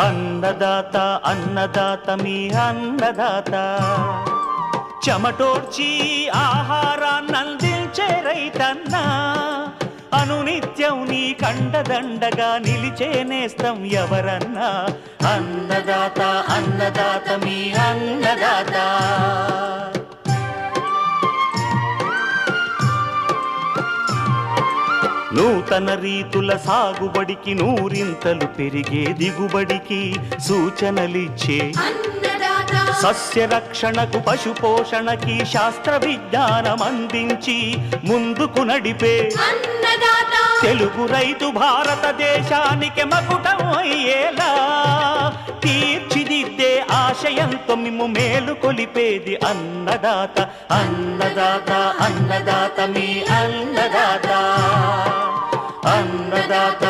అన్నదాత అన్నదాత మీ అన్నదాత చెమటోడ్చి ఆహారాన్నందించే రైతన్నా అనునిత్యం నీ కండదండగా నిలిచే నేస్తం ఎవరన్నా అన్నదాత అన్నదాత మీ అన్నదాత నూతన రీతుల సాగుబడికి నూరింతలు పెరిగే దిగుబడికి సూచనలిచ్చే సస్య రక్షణకు పశు పోషణకి శాస్త్ర విజ్ఞానం అందించి ముందుకు నడిపే తెలుగు రైతు భారతదేశానికి మకుటం అయ్యేలా తీర్చిదిద్దే ఆశయంతో మిమ్ము మేలు కొలిపేది అన్నదాత అన్నదాత అన్నదాత మీ అన్నదాత అన్నదాత